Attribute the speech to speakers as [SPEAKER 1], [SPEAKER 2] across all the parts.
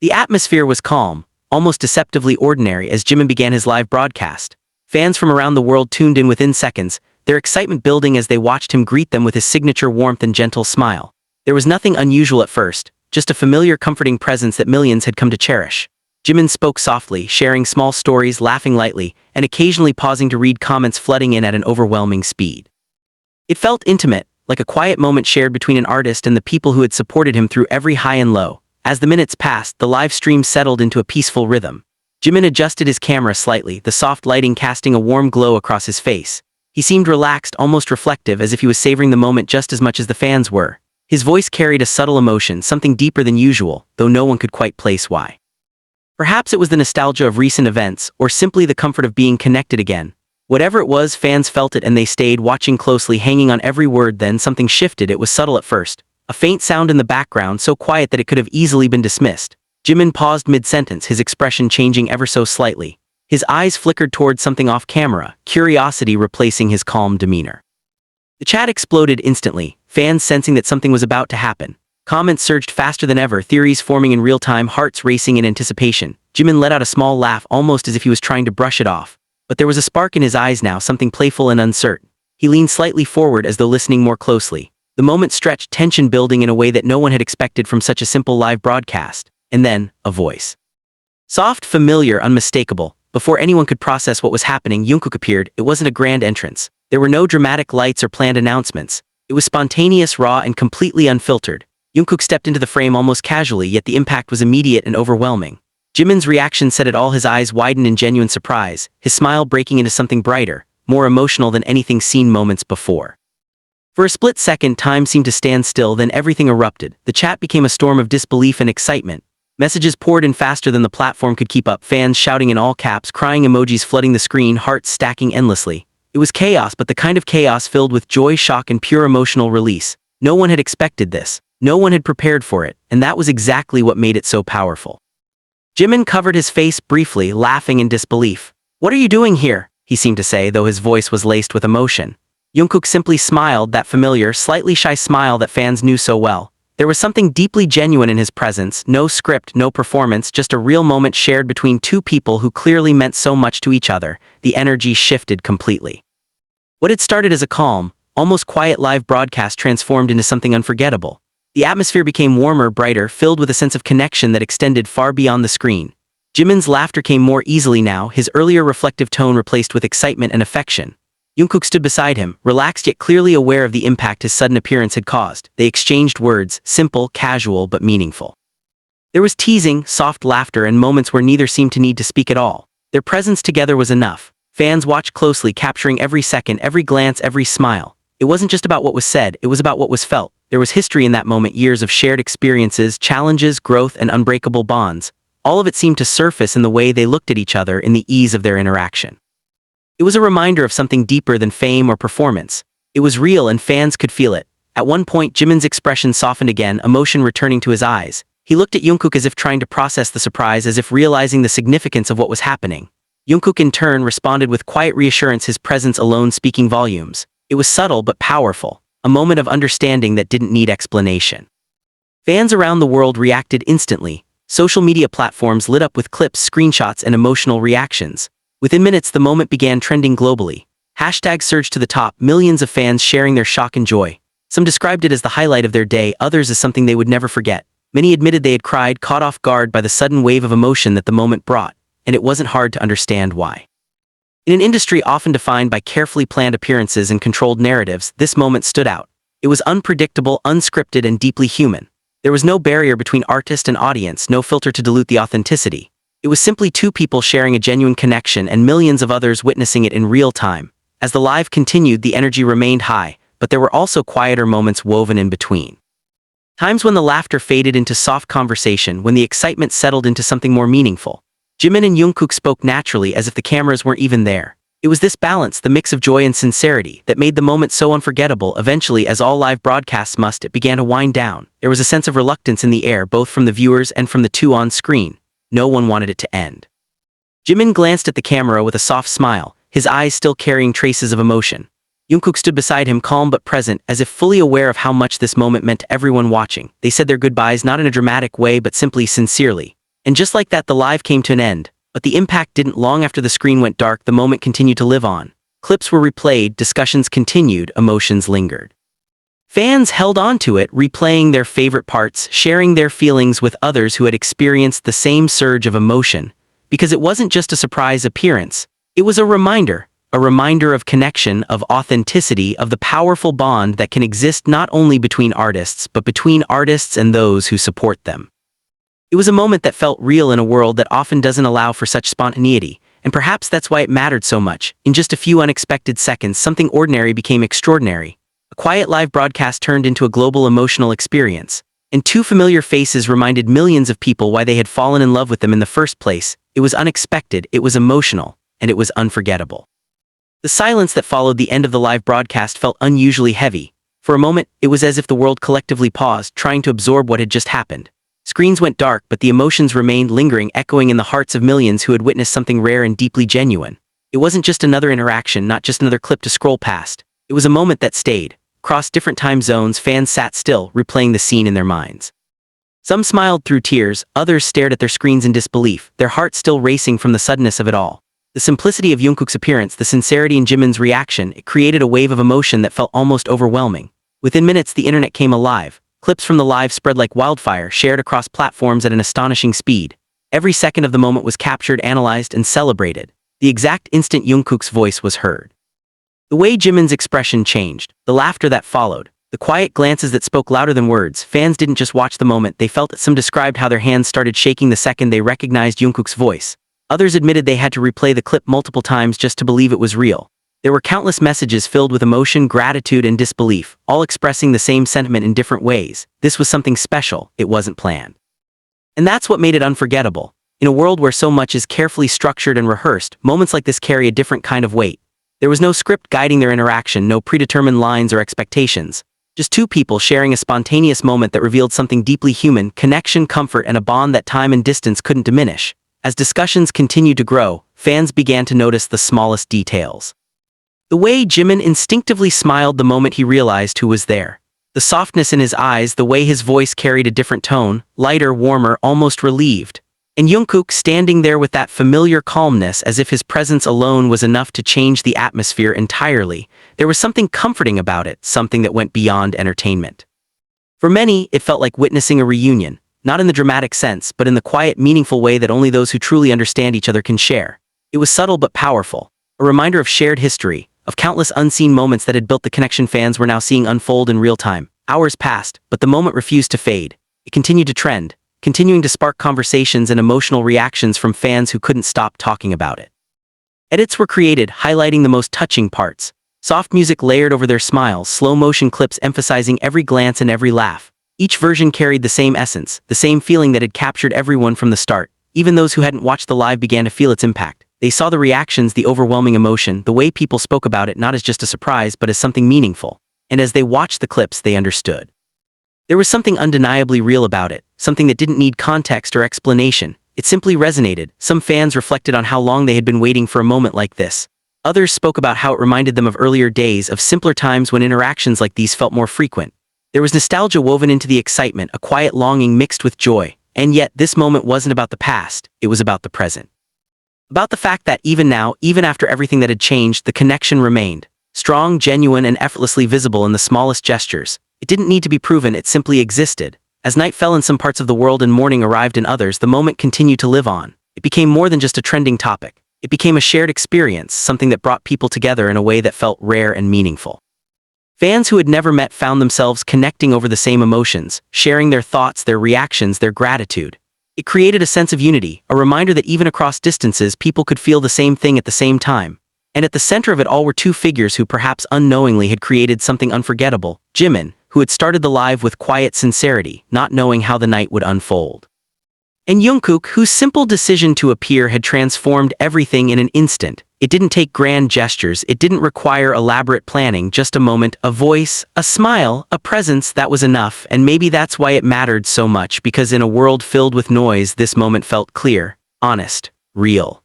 [SPEAKER 1] The atmosphere was calm, almost deceptively ordinary as Jimin began his live broadcast. Fans from around the world tuned in within seconds, their excitement building as they watched him greet them with his signature warmth and gentle smile. There was nothing unusual at first, just a familiar comforting presence that millions had come to cherish. Jimin spoke softly, sharing small stories, laughing lightly, and occasionally pausing to read comments flooding in at an overwhelming speed. It felt intimate, like a quiet moment shared between an artist and the people who had supported him through every high and low. As the minutes passed, the live stream settled into a peaceful rhythm. Jimin adjusted his camera slightly, the soft lighting casting a warm glow across his face. He seemed relaxed, almost reflective, as if he was savoring the moment just as much as the fans were. His voice carried a subtle emotion, something deeper than usual, though no one could quite place why. Perhaps it was the nostalgia of recent events, or simply the comfort of being connected again. Whatever it was, fans felt it and they stayed watching closely, hanging on every word. Then something shifted. It was subtle at first. A faint sound in the background, so quiet that it could have easily been dismissed. Jimin paused mid-sentence, his expression changing ever so slightly. His eyes flickered toward something off camera, curiosity replacing his calm demeanor. The chat exploded instantly, fans sensing that something was about to happen. Comments surged faster than ever, theories forming in real time, hearts racing in anticipation. Jimin let out a small laugh, almost as if he was trying to brush it off. But there was a spark in his eyes now, something playful and uncertain. He leaned slightly forward as though listening more closely. The moment stretched, tension building in a way that no one had expected from such a simple live broadcast. And then, a voice. Soft, familiar, unmistakable. Before anyone could process what was happening, Jungkook appeared. It wasn't a grand entrance. There were no dramatic lights or planned announcements. It was spontaneous, raw, and completely unfiltered. Jungkook stepped into the frame almost casually, yet the impact was immediate and overwhelming. Jimin's reaction said it all. His eyes widened in genuine surprise, his smile breaking into something brighter, more emotional than anything seen moments before. For a split second, time seemed to stand still, then everything erupted. The chat became a storm of disbelief and excitement. Messages poured in faster than the platform could keep up, fans shouting in all caps, crying emojis flooding the screen, hearts stacking endlessly. It was chaos, but the kind of chaos filled with joy, shock, and pure emotional release. No one had expected this. No one had prepared for it, and that was exactly what made it so powerful. Jimin covered his face briefly, laughing in disbelief. "What are you doing here?" he seemed to say, though his voice was laced with emotion. Jungkook simply smiled, that familiar, slightly shy smile that fans knew so well. There was something deeply genuine in his presence, no script, no performance, just a real moment shared between two people who clearly meant so much to each other. The energy shifted completely. What had started as a calm, almost quiet live broadcast transformed into something unforgettable. The atmosphere became warmer, brighter, filled with a sense of connection that extended far beyond the screen. Jimin's laughter came more easily now, his earlier reflective tone replaced with excitement and affection. Jungkook stood beside him, relaxed yet clearly aware of the impact his sudden appearance had caused. They exchanged words, simple, casual, but meaningful. There was teasing, soft laughter, and moments where neither seemed to need to speak at all. Their presence together was enough. Fans watched closely, capturing every second, every glance, every smile. It wasn't just about what was said, it was about what was felt. There was history in that moment, years of shared experiences, challenges, growth, and unbreakable bonds. All of it seemed to surface in the way they looked at each other, in the ease of their interaction. It was a reminder of something deeper than fame or performance. It was real and fans could feel it. At one point, Jimin's expression softened again, emotion returning to his eyes. He looked at Jungkook as if trying to process the surprise, as if realizing the significance of what was happening. Jungkook in turn responded with quiet reassurance, his presence alone speaking volumes. It was subtle but powerful, a moment of understanding that didn't need explanation. Fans around the world reacted instantly. Social media platforms lit up with clips, screenshots, and emotional reactions. Within minutes, the moment began trending globally. Hashtags surged to the top, millions of fans sharing their shock and joy. Some described it as the highlight of their day, others as something they would never forget. Many admitted they had cried, caught off guard by the sudden wave of emotion that the moment brought, and it wasn't hard to understand why. In an industry often defined by carefully planned appearances and controlled narratives, this moment stood out. It was unpredictable, unscripted, and deeply human. There was no barrier between artist and audience, no filter to dilute the authenticity. It was simply two people sharing a genuine connection and millions of others witnessing it in real time. As the live continued, the energy remained high, but there were also quieter moments woven in between. Times when the laughter faded into soft conversation, when the excitement settled into something more meaningful. Jimin and Jungkook spoke naturally, as if the cameras weren't even there. It was this balance, the mix of joy and sincerity, that made the moment so unforgettable. Eventually, as all live broadcasts must, it began to wind down. There was a sense of reluctance in the air, both from the viewers and from the two on screen. No one wanted it to end. Jimin glanced at the camera with a soft smile, his eyes still carrying traces of emotion. Jungkook stood beside him, calm but present, as if fully aware of how much this moment meant to everyone watching. They said their goodbyes not in a dramatic way but simply sincerely. And just like that, the live came to an end. But the impact didn't. Long after the screen went dark, the moment continued to live on. Clips were replayed, discussions continued, emotions lingered. Fans held on to it, replaying their favorite parts, sharing their feelings with others who had experienced the same surge of emotion. Because it wasn't just a surprise appearance. It was a reminder of connection, of authenticity, of the powerful bond that can exist not only between artists, but between artists and those who support them. It was a moment that felt real in a world that often doesn't allow for such spontaneity, and perhaps that's why it mattered so much. In just a few unexpected seconds, something ordinary became extraordinary. A quiet live broadcast turned into a global emotional experience, and two familiar faces reminded millions of people why they had fallen in love with them in the first place. It was unexpected, it was emotional, and it was unforgettable. The silence that followed the end of the live broadcast felt unusually heavy. For a moment, it was as if the world collectively paused, trying to absorb what had just happened. Screens went dark, but the emotions remained lingering, echoing in the hearts of millions who had witnessed something rare and deeply genuine. It wasn't just another interaction, not just another clip to scroll past. It was a moment that stayed. Across different time zones, fans sat still, replaying the scene in their minds. Some smiled through tears, others stared at their screens in disbelief, their hearts still racing from the suddenness of it all. The simplicity of Jungkook's appearance, the sincerity in Jimin's reaction, it created a wave of emotion that felt almost overwhelming. Within minutes, the internet came alive. Clips from the live spread like wildfire, shared across platforms at an astonishing speed. Every second of the moment was captured, analyzed, and celebrated. The exact instant Jungkook's voice was heard. The way Jimin's expression changed, the laughter that followed, the quiet glances that spoke louder than words. Fans didn't just watch the moment, they felt it. Some described how their hands started shaking the second they recognized Jungkook's voice. Others admitted they had to replay the clip multiple times just to believe it was real. There were countless messages filled with emotion, gratitude, and disbelief, all expressing the same sentiment in different ways. This was something special, it wasn't planned. And that's what made it unforgettable. In a world where so much is carefully structured and rehearsed, moments like this carry a different kind of weight. There was no script guiding their interaction, no predetermined lines or expectations. Just two people sharing a spontaneous moment that revealed something deeply human, connection, comfort, and a bond that time and distance couldn't diminish. As discussions continued to grow, fans began to notice the smallest details. The way Jimin instinctively smiled the moment he realized who was there. The softness in his eyes, the way his voice carried a different tone, lighter, warmer, almost relieved. And Jungkook standing there with that familiar calmness, as if his presence alone was enough to change the atmosphere entirely. There was something comforting about it, something that went beyond entertainment. For many, it felt like witnessing a reunion, not in the dramatic sense, but in the quiet, meaningful way that only those who truly understand each other can share. It was subtle but powerful, a reminder of shared history, of countless unseen moments that had built the connection fans were now seeing unfold in real time. Hours passed, but the moment refused to fade. It continued to trend, continuing to spark conversations and emotional reactions from fans who couldn't stop talking about it. Edits were created, highlighting the most touching parts. Soft music layered over their smiles, slow-motion clips emphasizing every glance and every laugh. Each version carried the same essence, the same feeling that had captured everyone from the start. Even those who hadn't watched the live began to feel its impact. They saw the reactions, the overwhelming emotion, the way people spoke about it not as just a surprise but as something meaningful. And as they watched the clips, they understood. There was something undeniably real about it, something that didn't need context or explanation. It simply resonated. Some fans reflected on how long they had been waiting for a moment like this. Others spoke about how it reminded them of earlier days, of simpler times when interactions like these felt more frequent. There was nostalgia woven into the excitement, a quiet longing mixed with joy. And yet, this moment wasn't about the past, it was about the present. About the fact that even now, even after everything that had changed, the connection remained. Strong, genuine, and effortlessly visible in the smallest gestures. It didn't need to be proven, it simply existed. As night fell in some parts of the world and morning arrived in others, the moment continued to live on. It became more than just a trending topic. It became a shared experience, something that brought people together in a way that felt rare and meaningful. Fans who had never met found themselves connecting over the same emotions, sharing their thoughts, their reactions, their gratitude. It created a sense of unity, a reminder that even across distances, people could feel the same thing at the same time. And at the center of it all were two figures who perhaps unknowingly had created something unforgettable. Jimin, who had started the live with quiet sincerity, not knowing how the night would unfold. And Jungkook, whose simple decision to appear had transformed everything in an instant. It didn't take grand gestures, it didn't require elaborate planning, just a moment, a voice, a smile, a presence, that was enough. And maybe that's why it mattered so much, because in a world filled with noise, this moment felt clear, honest, real.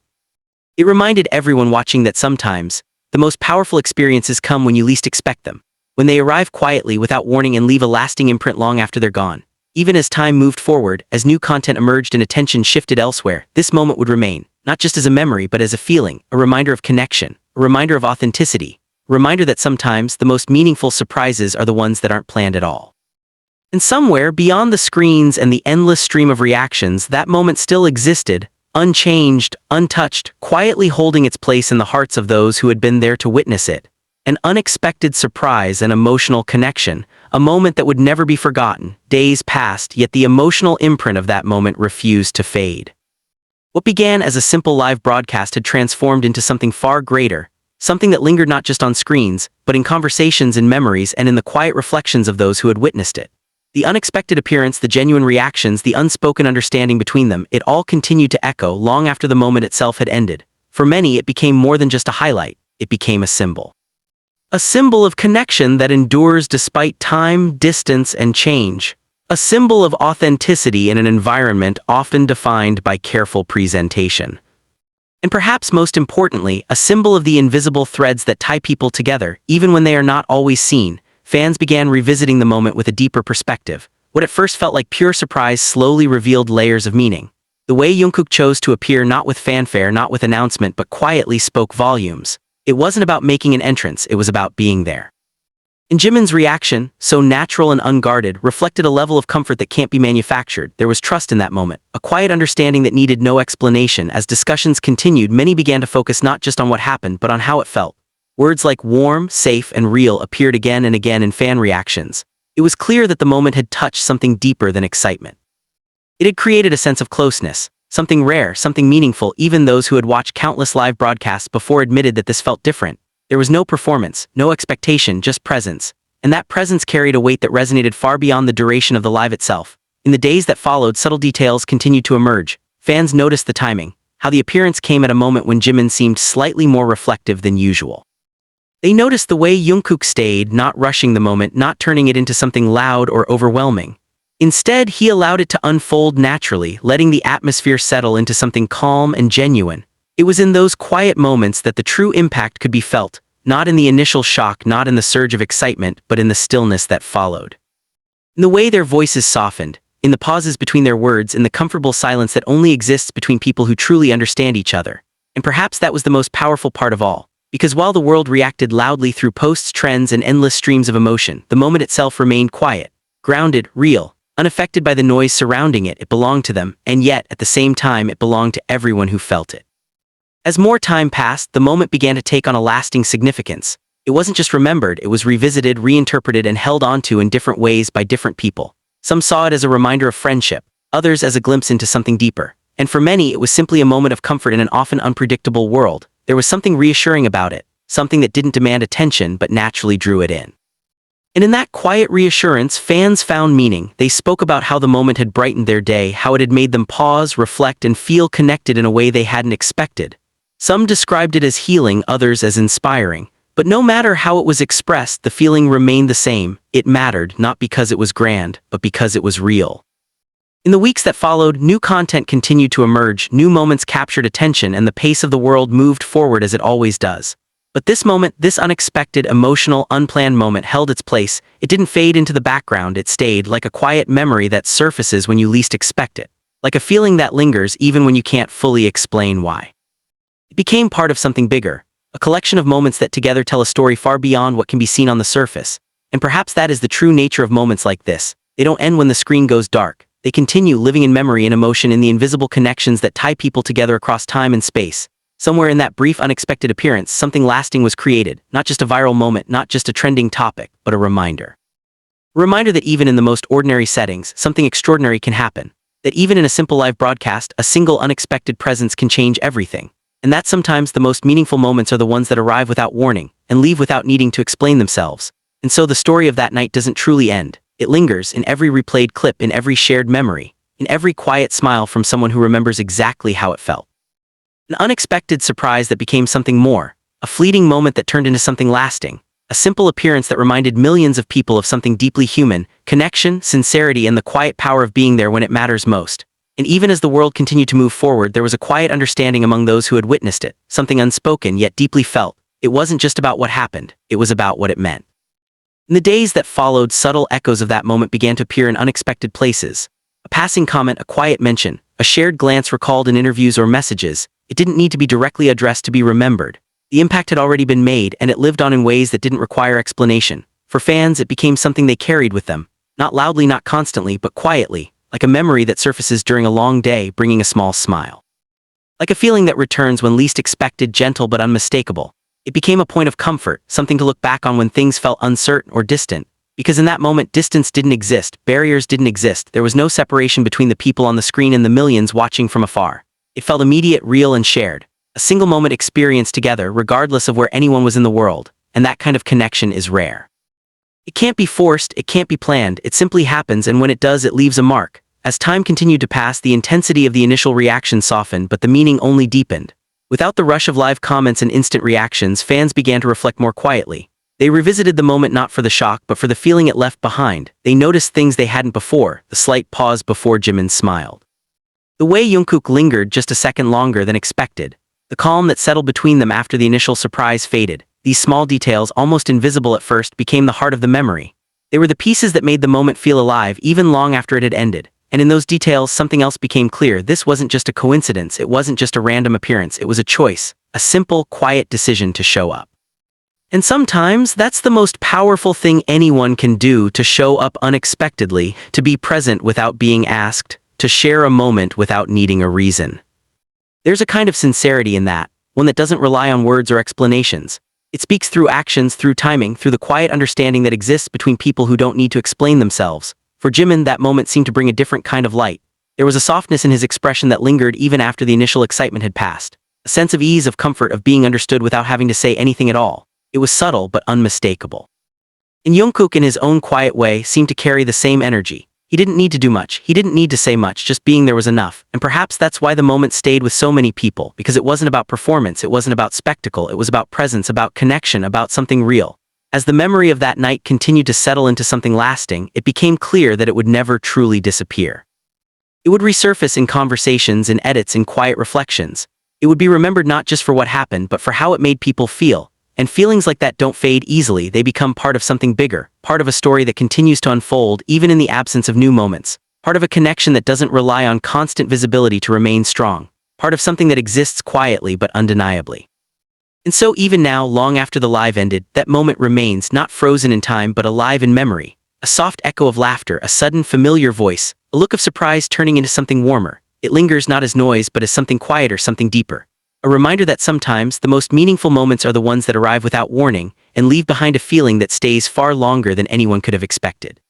[SPEAKER 1] It reminded everyone watching that sometimes, the most powerful experiences come when you least expect them. When they arrive quietly without warning and leave a lasting imprint long after they're gone. Even as time moved forward, as new content emerged and attention shifted elsewhere, this moment would remain, not just as a memory but as a feeling, a reminder of connection, a reminder of authenticity, a reminder that sometimes the most meaningful surprises are the ones that aren't planned at all. And somewhere, beyond the screens and the endless stream of reactions, that moment still existed, unchanged, untouched, quietly holding its place in the hearts of those who had been there to witness it. An unexpected surprise and emotional connection, a moment that would never be forgotten. Days passed, yet the emotional imprint of that moment refused to fade. What began as a simple live broadcast had transformed into something far greater, something that lingered not just on screens, but in conversations, in memories, and in the quiet reflections of those who had witnessed it. The unexpected appearance, the genuine reactions, the unspoken understanding between them, it all continued to echo long after the moment itself had ended. For many, it became more than just a highlight, it became a symbol. A symbol of connection that endures despite time, distance, and change. A symbol of authenticity in an environment often defined by careful presentation. And perhaps most importantly, a symbol of the invisible threads that tie people together, even when they are not always seen. Fans began revisiting the moment with a deeper perspective. What at first felt like pure surprise slowly revealed layers of meaning. The way Jungkook chose to appear, not with fanfare, not with announcement, but quietly, spoke volumes. It wasn't about making an entrance, it was about being there. And Jimin's reaction, so natural and unguarded, reflected a level of comfort that can't be manufactured. There was trust in that moment, a quiet understanding that needed no explanation. As discussions continued, many began to focus not just on what happened, but on how it felt. Words like warm, safe, and real appeared again and again in fan reactions. It was clear that the moment had touched something deeper than excitement. It had created a sense of closeness, something rare, something meaningful. Even those who had watched countless live broadcasts before admitted that this felt different. There was no performance, no expectation, just presence. And that presence carried a weight that resonated far beyond the duration of the live itself. In the days that followed, subtle details continued to emerge. Fans noticed the timing, how the appearance came at a moment when Jimin seemed slightly more reflective than usual. They noticed the way Jungkook stayed, not rushing the moment, not turning it into something loud or overwhelming. Instead, he allowed it to unfold naturally, letting the atmosphere settle into something calm and genuine. It was in those quiet moments that the true impact could be felt, not in the initial shock, not in the surge of excitement, but in the stillness that followed. In the way their voices softened, in the pauses between their words, in the comfortable silence that only exists between people who truly understand each other. And perhaps that was the most powerful part of all. Because while the world reacted loudly through posts, trends, and endless streams of emotion, the moment itself remained quiet, grounded, real, unaffected by the noise surrounding it. It belonged to them, and yet, at the same time, it belonged to everyone who felt it. As more time passed, the moment began to take on a lasting significance. It wasn't just remembered, it was revisited, reinterpreted, and held onto in different ways by different people. Some saw it as a reminder of friendship, others as a glimpse into something deeper. And for many, it was simply a moment of comfort in an often unpredictable world. There was something reassuring about it, something that didn't demand attention but naturally drew it in. And in that quiet reassurance, fans found meaning. They spoke about how the moment had brightened their day, how it had made them pause, reflect, and feel connected in a way they hadn't expected. Some described it as healing, others as inspiring. But no matter how it was expressed, the feeling remained the same. It mattered, not because it was grand, but because it was real. In the weeks that followed, new content continued to emerge, new moments captured attention, and the pace of the world moved forward as it always does. But this moment, this unexpected, emotional, unplanned moment held its place. It didn't fade into the background, it stayed, like a quiet memory that surfaces when you least expect it. Like a feeling that lingers even when you can't fully explain why. It became part of something bigger, a collection of moments that together tell a story far beyond what can be seen on the surface. And perhaps that is the true nature of moments like this. They don't end when the screen goes dark. They continue living in memory and emotion, in the invisible connections that tie people together across time and space. Somewhere in that brief, unexpected appearance, something lasting was created, not just a viral moment, not just a trending topic, but a reminder. A reminder that even in the most ordinary settings, something extraordinary can happen. That even in a simple live broadcast, a single unexpected presence can change everything. And that sometimes the most meaningful moments are the ones that arrive without warning, and leave without needing to explain themselves. And so the story of that night doesn't truly end. It lingers in every replayed clip, in every shared memory, in every quiet smile from someone who remembers exactly how it felt. An unexpected surprise that became something more, a fleeting moment that turned into something lasting, a simple appearance that reminded millions of people of something deeply human, connection, sincerity, and the quiet power of being there when it matters most. And even as the world continued to move forward, there was a quiet understanding among those who had witnessed it, something unspoken yet deeply felt. It wasn't just about what happened, it was about what it meant. In the days that followed, subtle echoes of that moment began to appear in unexpected places. A passing comment, a quiet mention, a shared glance recalled in interviews or messages. It didn't need to be directly addressed to be remembered. The impact had already been made, and it lived on in ways that didn't require explanation. For fans, it became something they carried with them. Not loudly, not constantly, but quietly, like a memory that surfaces during a long day, bringing a small smile. Like a feeling that returns when least expected, gentle but unmistakable. It became a point of comfort, something to look back on when things felt uncertain or distant. Because in that moment, distance didn't exist, barriers didn't exist, there was no separation between the people on the screen and the millions watching from afar. It felt immediate, real, and shared. A single moment experienced together, regardless of where anyone was in the world, and that kind of connection is rare. It can't be forced, it can't be planned, it simply happens, and when it does, it leaves a mark. As time continued to pass, the intensity of the initial reaction softened, but the meaning only deepened. Without the rush of live comments and instant reactions, fans began to reflect more quietly. They revisited the moment not for the shock, but for the feeling it left behind. They noticed things they hadn't before, the slight pause before Jimin smiled. The way Jungkook lingered just a second longer than expected. The calm that settled between them after the initial surprise faded. These small details, almost invisible at first, became the heart of the memory. They were the pieces that made the moment feel alive even long after it had ended. And in those details, something else became clear. This wasn't just a coincidence, it wasn't just a random appearance, it was a choice, a simple, quiet decision to show up. And sometimes, that's the most powerful thing anyone can do, to show up unexpectedly, to be present without being asked, to share a moment without needing a reason. There's a kind of sincerity in that, one that doesn't rely on words or explanations. It speaks through actions, through timing, through the quiet understanding that exists between people who don't need to explain themselves. For Jimin, that moment seemed to bring a different kind of light. There was a softness in his expression that lingered even after the initial excitement had passed. A sense of ease, of comfort, of being understood without having to say anything at all. It was subtle but unmistakable. And Jungkook, in his own quiet way, seemed to carry the same energy. He didn't need to do much, he didn't need to say much, just being there was enough. And perhaps that's why the moment stayed with so many people, because it wasn't about performance, it wasn't about spectacle, it was about presence, about connection, about something real. As the memory of that night continued to settle into something lasting, it became clear that it would never truly disappear. It would resurface in conversations, in edits, in quiet reflections. It would be remembered not just for what happened, but for how it made people feel. And feelings like that don't fade easily, they become part of something bigger, part of a story that continues to unfold even in the absence of new moments, part of a connection that doesn't rely on constant visibility to remain strong, part of something that exists quietly but undeniably. And so even now, long after the live ended, that moment remains, not frozen in time but alive in memory. A soft echo of laughter, a sudden familiar voice, a look of surprise turning into something warmer. It lingers not as noise but as something quieter, something deeper. A reminder that sometimes the most meaningful moments are the ones that arrive without warning and leave behind a feeling that stays far longer than anyone could have expected.